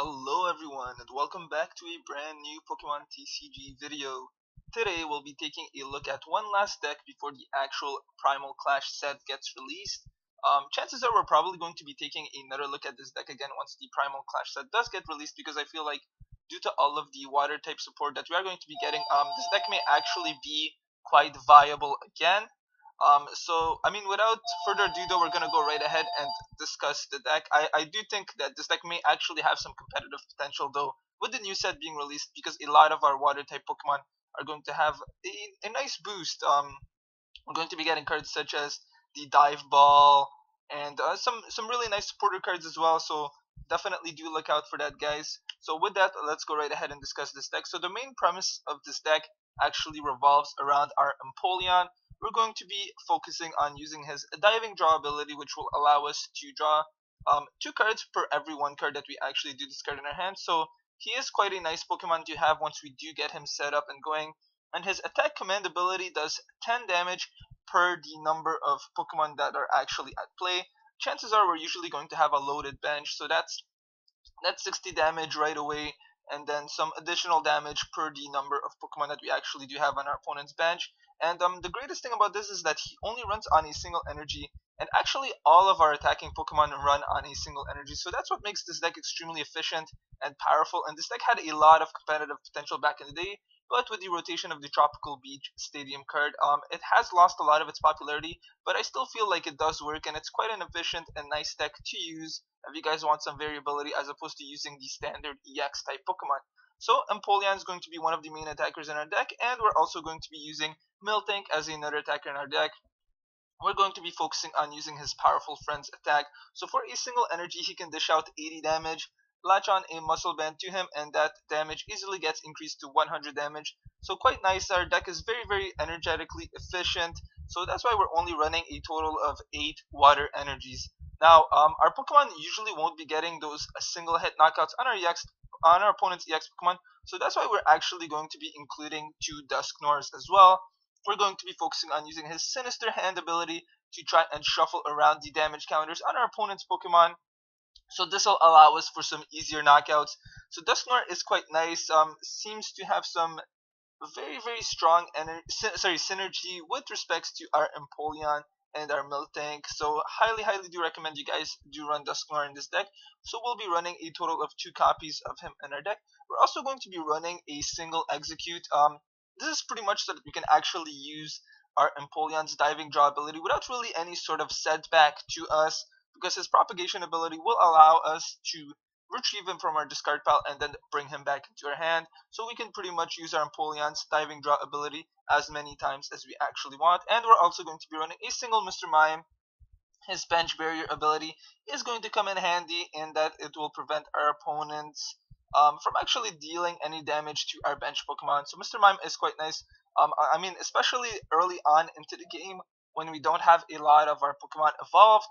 Hello everyone and welcome back to a brand new Pokemon TCG video. Today we'll be taking a look at one last deck before the actual Primal Clash set gets released. Chances are we're probably going to be taking another look at this deck again once the Primal Clash set does get released, because I feel like due to all of the water type support that we are going to be getting, this deck may actually be quite viable again. Without further ado, though, we're gonna go right ahead and discuss the deck. I do think that this deck may actually have some competitive potential, though, with the new set being released, because a lot of our water type Pokemon are going to have a nice boost. We're going to be getting cards such as the Dive Ball and some really nice supporter cards as well. So definitely do look out for that, guys. So with that, let's go right ahead and discuss this deck. So the main premise of this deck actually revolves around our Empoleon. We're going to be focusing on using his diving draw ability, which will allow us to draw two cards per every one card that we actually do discard in our hand. So he is quite a nice Pokemon to have once we do get him set up and going. And his attack command ability does 10 damage per the number of Pokemon that are actually at play. Chances are we're usually going to have a loaded bench, so that's 60 damage right away, and then some additional damage per the number of Pokemon that we actually do have on our opponent's bench. And the greatest thing about this is that he only runs on a single energy, and actually all of our attacking Pokemon run on a single energy. So that's what makes this deck extremely efficient and powerful. And this deck had a lot of competitive potential back in the day, but with the rotation of the Tropical Beach Stadium card, it has lost a lot of its popularity. But I still feel like it does work, and it's quite an efficient and nice deck to use if you guys want some variability as opposed to using the standard EX type Pokemon. So Empoleon is going to be one of the main attackers in our deck, and we're also going to be using Miltank as another attacker in our deck. We're going to be focusing on using his powerful friend's attack. So for a single energy, he can dish out 80 damage, latch on a muscle band to him, and that damage easily gets increased to 100 damage. So quite nice. Our deck is very energetically efficient. So that's why we're only running a total of 8 water energies. Now, our Pokemon usually won't be getting those single hit knockouts on our opponent's EX Pokemon. So that's why we're actually going to be including 2 Dusknoirs as well. We're going to be focusing on using his Sinister Hand ability to try and shuffle around the damage counters on our opponent's Pokemon. So this will allow us for some easier knockouts. So Dusknoir is quite nice. Seems to have some very strong synergy with respects to our Empoleon and our Miltank. So highly do recommend you guys do run Dusknoir in this deck. So we'll be running a total of 2 copies of him in our deck. We're also going to be running a single Execute. This is pretty much so that we can actually use our Empoleon's diving draw ability without really any sort of setback to us, because his propagation ability will allow us to retrieve him from our discard pile and then bring him back into our hand. So we can pretty much use our Empoleon's diving draw ability as many times as we actually want. And we're also going to be running a single Mr. Mime. His bench barrier ability is going to come in handy in that it will prevent our opponents from actually dealing any damage to our bench Pokemon. So Mr. Mime is quite nice. Especially early on into the game when we don't have a lot of our Pokemon evolved.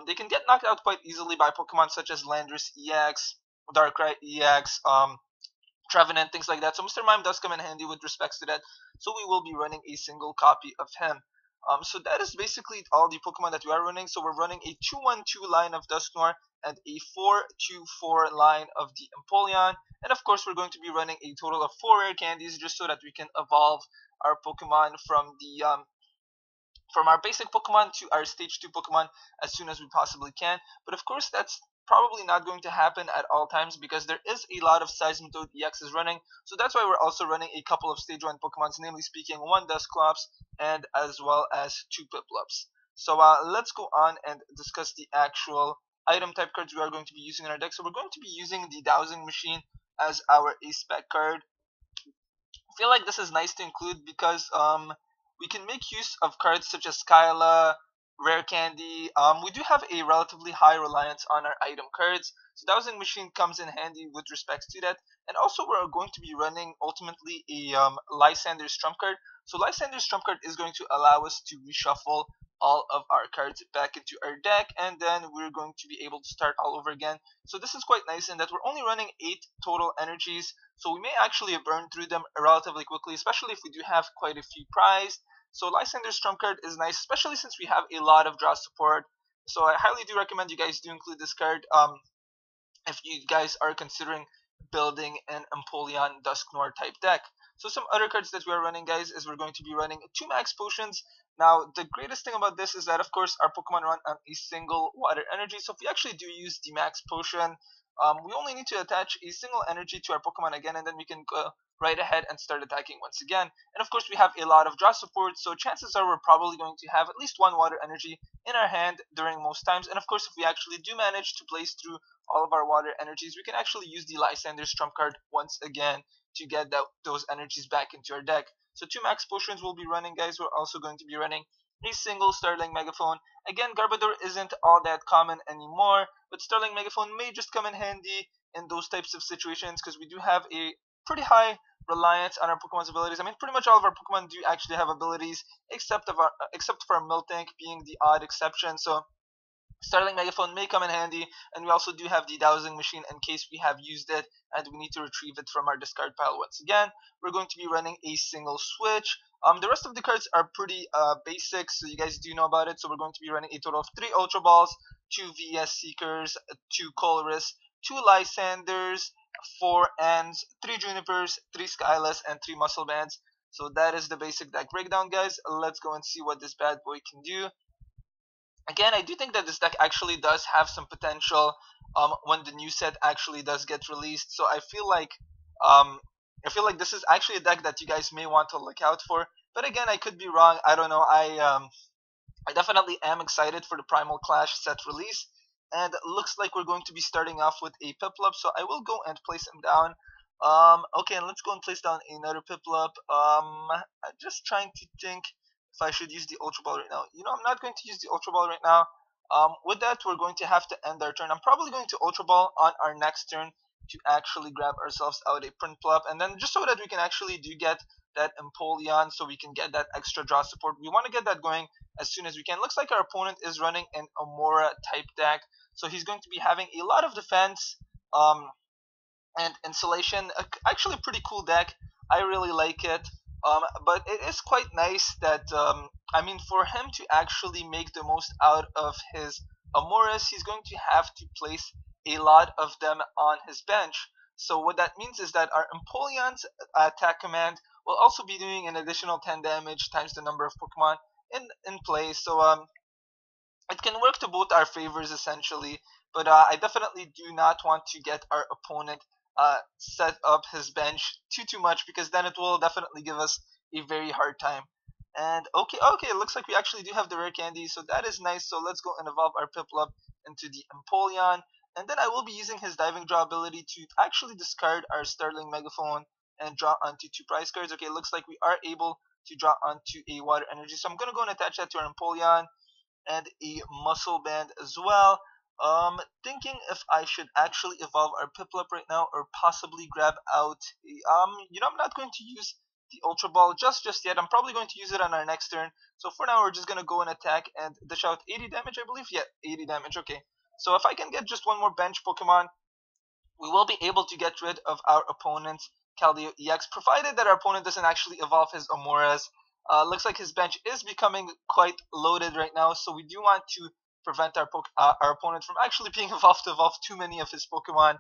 They can get knocked out quite easily by Pokemon such as Landorus EX, Darkrai EX, Trevenant, things like that. So Mr. Mime does come in handy with respects to that. So we will be running a single copy of him. So that is basically all the Pokemon that we are running. So we're running a 2-1-2 line of Dusknoir and a 4-2-4 line of the Empoleon. And of course, we're going to be running a total of 4 rare candies just so that we can evolve our Pokemon from our basic Pokemon to our stage 2 Pokemon as soon as we possibly can. But of course, that's probably not going to happen at all times because there is a lot of Seismitoad EXs running. So that's why we're also running a couple of stage 1 Pokemons, namely speaking 1 Dusclops and as well as 2 Piplups. So let's go on and discuss the actual item type cards we are going to be using in our deck. So we're going to be using the Dowsing Machine as our A-Spec card. I feel like this is nice to include because we can make use of cards such as Skyla, Rare Candy. We do have a relatively high reliance on our item cards, so Dowsing Machine comes in handy with respects to that. And also we're going to be running ultimately a Lysander's Trump card. So Lysander's Trump card is going to allow us to reshuffle all of our cards back into our deck, and then we're going to be able to start all over again. So this is quite nice in that we're only running 8 total energies, so we may actually burn through them relatively quickly, especially if we do have quite a few prized. So Lysander's Trump card is nice, especially since we have a lot of draw support. So I highly do recommend you guys do include this card. if you guys are considering building an Empoleon Dusknoir type deck. So some other cards that we are running, guys, is we're going to be running 2 max potions. Now, the greatest thing about this is that, of course, our Pokemon run on a single water energy. So if we actually do use the max potion, we only need to attach a single energy to our Pokemon again, and then we can go right ahead and start attacking once again. And of course, we have a lot of draw support, so chances are we're probably going to have at least one water energy in our hand during most times. And of course, if we actually do manage to place through all of our water energies, we can actually use the Lysander's trump card once again to get those energies back into our deck. So 2 max potions will be running, guys. We're also going to be running a single Starling Megaphone. Again, Garbodor isn't all that common anymore, but Starling Megaphone may just come in handy in those types of situations because we do have a pretty high reliance on our Pokemon's abilities. I mean, pretty much all of our Pokemon do actually have abilities, except for our Miltank being the odd exception. So Starling Megaphone may come in handy, and we also do have the Dowsing Machine in case we have used it and we need to retrieve it from our discard pile once again. We're going to be running a single switch. The rest of the cards are pretty basic, so you guys do know about it. So we're going to be running a total of 3 Ultra Balls, 2 VS Seekers, 2 Colress, 2 Lysanders, 4 Ants, 3 Junipers, 3 Skyless, and 3 Muscle Bands. So that is the basic deck breakdown, guys. Let's go and see what this bad boy can do. Again, I do think that this deck actually does have some potential when the new set actually does get released. So um, I feel like this is actually a deck that you guys may want to look out for. But again, I could be wrong. I don't know. I definitely am excited for the Primal Clash set release. And it looks like we're going to be starting off with a Piplup. So I will go and place him down. Okay, and let's go and place down another Piplup. I'm just trying to think if I should use the Ultra Ball right now. You know, I'm not going to use the Ultra Ball right now. With that, we're going to have to end our turn. I'm probably going to Ultra Ball on our next turn to actually grab ourselves out a Prinplup, and then just so that we can actually do get that Empoleon, so we can get that extra draw support. We want to get that going as soon as we can. Looks like our opponent is running an Amora type deck, so he's going to be having a lot of defense and insulation. Actually, a pretty cool deck. I really like it. But it is quite nice that I mean, for him to actually make the most out of his Amoris, he's going to have to place a lot of them on his bench. So what that means is that our Empoleon's attack command will also be doing an additional 10 damage times the number of Pokemon in play. So it can work to both our favors essentially. But I definitely do not want to get our opponent set up his bench too much, because then it will definitely give us a very hard time. And okay, it looks like we actually do have the rare candy, so that is nice. So let's go and evolve our Piplup into the Empoleon, and then I will be using his diving draw ability to actually discard our Starling Megaphone and draw onto 2 prize cards. Okay, it looks like we are able to draw onto a water energy, so I'm gonna go and attach that to our Empoleon and a muscle band as well. Thinking if I should actually evolve our Piplup right now, or possibly grab out you know, I'm not going to use the Ultra Ball just yet. I'm probably going to use it on our next turn. So for now, we're just gonna go and attack and dish out 80 damage, I believe. Yeah, 80 damage. Okay. So if I can get just one more bench Pokemon, we will be able to get rid of our opponent's Keldeo EX, provided that our opponent doesn't actually evolve his Amoras. Looks like his bench is becoming quite loaded right now, so we do want to prevent our opponent from actually being evolved to evolve too many of his Pokemon.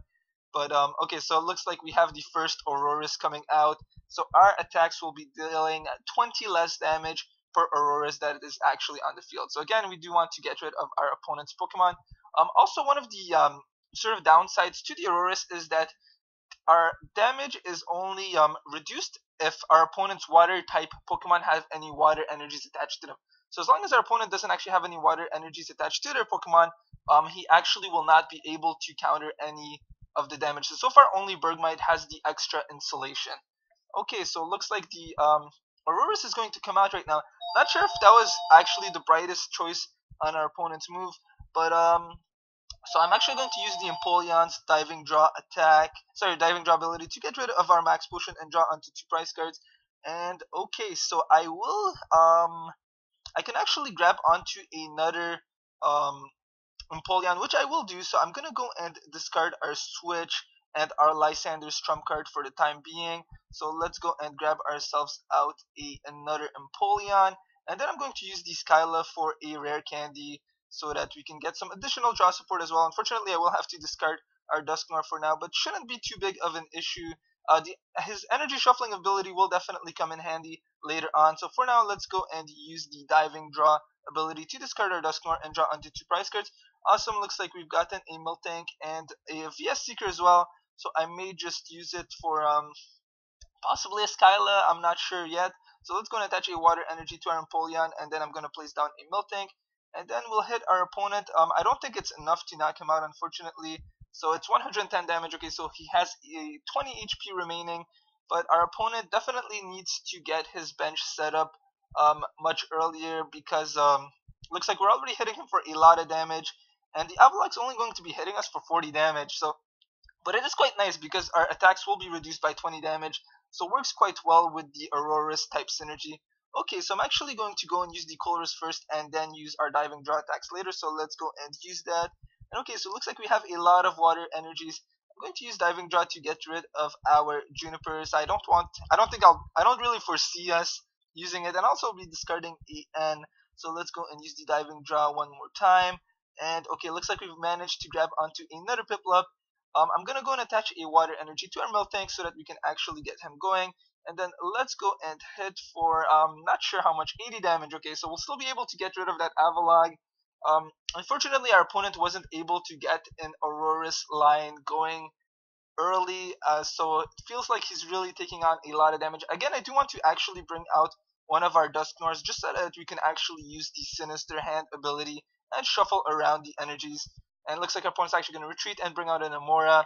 But okay, so it looks like we have the first Aurorus coming out. So our attacks will be dealing 20 less damage per Aurorus that is actually on the field. So again, we do want to get rid of our opponent's Pokemon. Also, one of the sort of downsides to the Aurorus is that our damage is only reduced if our opponent's water type Pokemon have any water energies attached to them. So as long as our opponent doesn't actually have any water energies attached to their Pokemon, he actually will not be able to counter any of the damage. So far, only Bergmite has the extra insulation. Okay, so it looks like the Aurorus is going to come out right now. Not sure if that was actually the brightest choice on our opponent's move, but so I'm actually going to use the Empoleon's diving draw ability to get rid of our max potion and draw onto 2 prize cards. And okay, so I can actually grab onto another Empoleon, which I will do. So I'm gonna go and discard our switch and our Lysander's trump card for the time being. So let's go and grab ourselves out another Empoleon, and then I'm going to use the Skyla for a rare candy, so that we can get some additional draw support as well. Unfortunately, I will have to discard our Dusknoir for now, but shouldn't be too big of an issue. His energy shuffling ability will definitely come in handy later on. So for now, let's go and use the diving draw ability to discard our Dusknoir and draw onto 2 prize cards. Awesome, looks like we've gotten a Miltank and a VS Seeker as well. So I may just use it for possibly a Skyla, I'm not sure yet. So let's go and attach a Water Energy to our Empoleon, and then I'm going to place down a Miltank, and then we'll hit our opponent. I don't think it's enough to knock him out, unfortunately. So it's 110 damage. Okay, so he has a 20 HP remaining, but our opponent definitely needs to get his bench set up much earlier, because looks like we're already hitting him for a lot of damage, and the Avalok's only going to be hitting us for 40 damage. So, but it is quite nice because our attacks will be reduced by 20 damage, so it works quite well with the Aurorus type synergy. Okay, so I'm actually going to go and use the Colress first and then use our diving draw attacks later, so let's go and use that. And okay, so it looks like we have a lot of water energies. I'm going to use diving draw to get rid of our Junipers. I don't really foresee us using it, and also be discarding EN. So let's go and use the diving draw one more time. And okay, looks like we've managed to grab onto another Piplup. I'm gonna go and attach a water energy to our Miltank so that we can actually get him going. And then let's go and hit for not sure how much, 80 damage. Okay, so we'll still be able to get rid of that Avalog. Unfortunately, our opponent wasn't able to get an Aurorus line going early, so it feels like he's really taking on a lot of damage. Again, I do want to actually bring out one of our Dusknoirs just so that we can actually use the Sinister Hand ability and shuffle around the energies. And it looks like our opponent's actually going to retreat and bring out an Amora,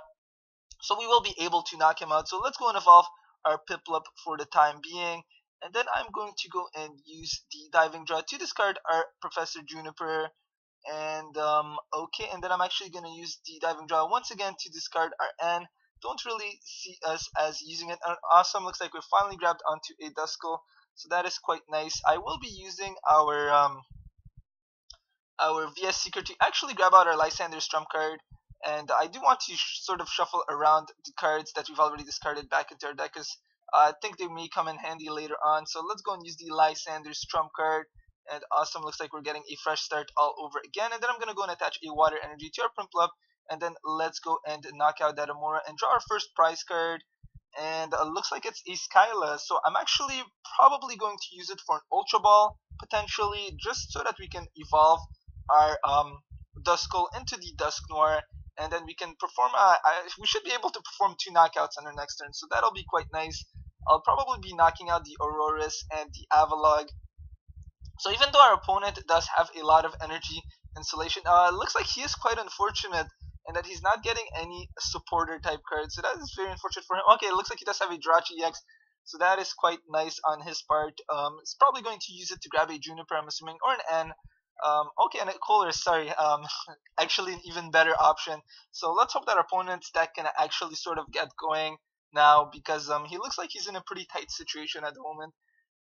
so we will be able to knock him out. So let's go and evolve our Piplup for the time being, and then I'm going to go and use the diving draw to discard our Professor Juniper. And okay, and then I'm actually going to use the diving draw once again to discard our N. Don't really see us as using it. Awesome, looks like we finally grabbed onto a Duskull, so that is quite nice. I will be using our VS Seeker to actually grab out our Lysander's trump card, and I do want to sort of shuffle around the cards that we've already discarded back into our deck, because I think they may come in handy later on. So let's go and use the Lysander's trump card, and awesome, looks like we're getting a fresh start all over again. And then I'm going to go and attach a water energy to our Piplup, and then let's go and knock out that Amora and draw our first prize card. And looks like it's a Skyla, so I'm actually probably going to use it for an Ultra Ball, potentially, just so that we can evolve our Duskull into the Dusknoir, and then we can perform, we should be able to perform 2 knockouts on our next turn, so that'll be quite nice. I'll probably be knocking out the Aurorus and the Avalog. So even though our opponent does have a lot of energy insulation, it looks like he is quite unfortunate in that he's not getting any supporter type cards, so that is very unfortunate for him. Okay, it looks like he does have a Jirachi EX, so that is quite nice on his part. He's probably going to use it to grab a Juniper, I'm assuming, or an N. Okay, and a Colress, sorry, actually an even better option. So let's hope that our opponent's deck can actually sort of get going now, because he looks like he's in a pretty tight situation at the moment.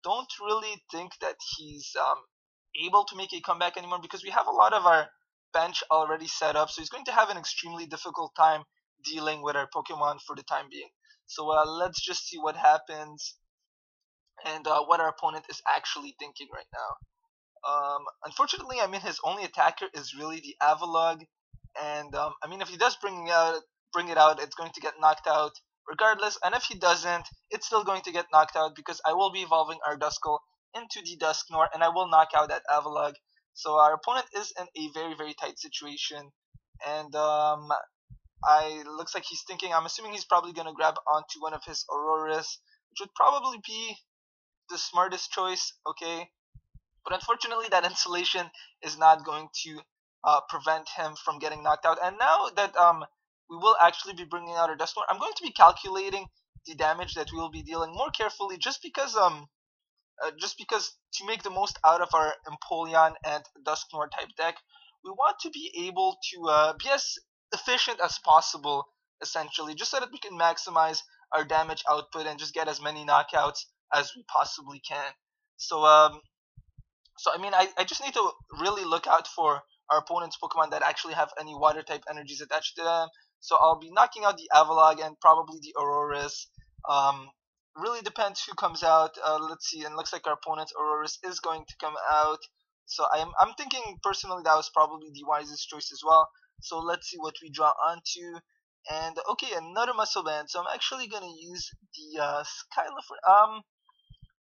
Don't really think that he's able to make a comeback anymore, because we have a lot of our bench already set up, so he's going to have an extremely difficult time dealing with our Pokemon for the time being. So let's just see what happens and what our opponent is actually thinking right now. Unfortunately, I mean, his only attacker is really the Avalog, and I mean, if he does bring it out, it's going to get knocked out regardless, and if he doesn't, it's still going to get knocked out, because I will be evolving our Duskull into the Dusknoir, and I will knock out that Avalog. So our opponent is in a very, very tight situation, and looks like he's thinking, I'm assuming he's probably going to grab onto one of his Aurorus, which would probably be the smartest choice, okay? But unfortunately, that insulation is not going to prevent him from getting knocked out. And now that we will actually be bringing out our Dusknoir, I'm going to be calculating the damage that we will be dealing more carefully, just because to make the most out of our Empoleon and Dusknoir type deck, we want to be able to be as efficient as possible, essentially, just so that we can maximize our damage output and just get as many knockouts as we possibly can. So I mean, I just need to really look out for our opponent's Pokemon that actually have any water type energies attached to them. So I'll be knocking out the Avalog and probably the Aurorus. Really depends who comes out. Let's see, and looks like our opponent's Aurorus is going to come out. So I'm thinking personally that was probably the wisest choice as well. So let's see what we draw onto. And okay, another muscle band. So I'm actually gonna use the Skyla for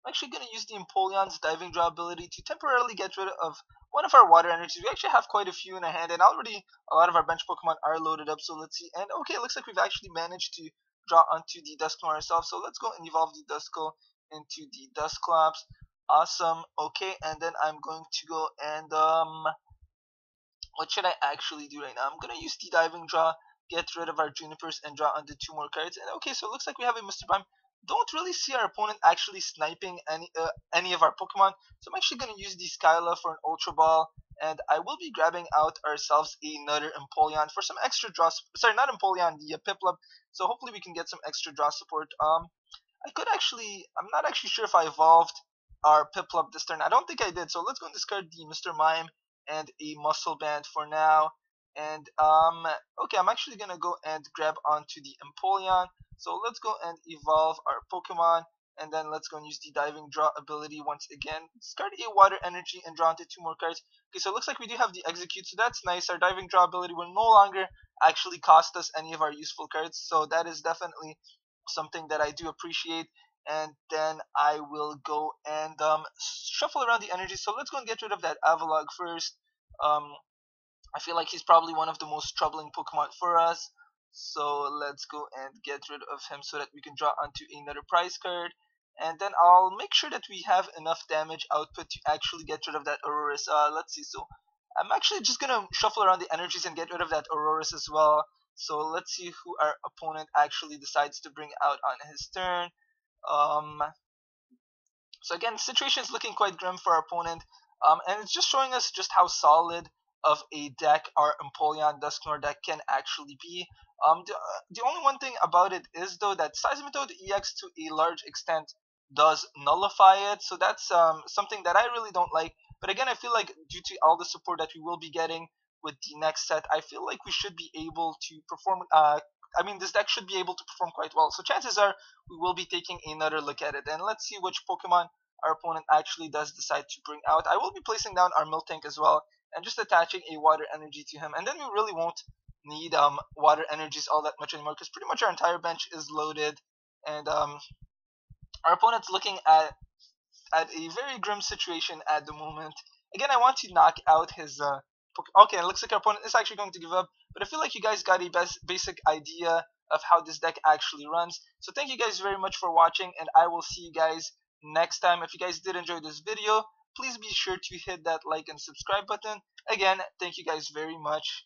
I'm actually going to use the Empoleon's diving draw ability to temporarily get rid of one of our water energies. We actually have quite a few in our hand, and already a lot of our bench Pokemon are loaded up, so let's see. And okay, it looks like we've actually managed to draw onto the Dusknoir ourselves, so let's go and evolve the Duskull into the Dusclops. Awesome. Okay, and then I'm going to go and what should I actually do right now? I'm gonna use the diving draw, get rid of our Junipers, and draw onto two more cards. And okay, so it looks like we have a Mr. Prime. Don't really see our opponent actually sniping any of our Pokemon, so I'm actually gonna use the Skyla for an Ultra Ball, and I will be grabbing out ourselves another Empoleon for some extra draw. Sorry, not Empoleon, the Piplup. So hopefully we can get some extra draw support. I could actually, I'm not actually sure if I evolved our Piplup this turn. I don't think I did. So let's go and discard the Mr. Mime and a Muscle Band for now. And okay, I'm actually gonna go and grab onto the Empoleon. So let's go and evolve our Pokemon, and then let's go and use the Diving Draw ability once again. Discard a Water Energy and draw onto two more cards. Okay, so it looks like we do have the Execute, so that's nice. Our Diving Draw ability will no longer actually cost us any of our useful cards, so that is definitely something that I do appreciate. And then I will go and shuffle around the energy. So let's go and get rid of that Avalog first. Um, I feel like he's probably one of the most troubling Pokemon for us. So let's go and get rid of him so that we can draw onto another prize card. And then I'll make sure that we have enough damage output to actually get rid of that Aurorus. Let's see. So I'm actually just gonna shuffle around the energies and get rid of that Aurorus as well. So let's see who our opponent actually decides to bring out on his turn. Um, so again, situation is looking quite grim for our opponent, and it's just showing us just how solid of a deck our Empoleon Dusknoir deck can actually be. The only one thing about it is though that Seismitoad EX to a large extent does nullify it, so that's something that I really don't like. But again, I feel like due to all the support that we will be getting with the next set, I feel like we should be able to perform. I mean, this deck should be able to perform quite well. So chances are we will be taking another look at it. And let's see which Pokemon our opponent actually does decide to bring out. I will be placing down our Miltank as well and just attaching a water energy to him. And then we really won't need water energies all that much anymore because pretty much our entire bench is loaded. And our opponent's looking at a very grim situation at the moment. Again, I want to knock out his okay, it looks like our opponent is actually going to give up, but I feel like you guys got a basic idea of how this deck actually runs. So thank you guys very much for watching, and I will see you guys next time. If you guys did enjoy this video, please be sure to hit that like and subscribe button. Again, thank you guys very much.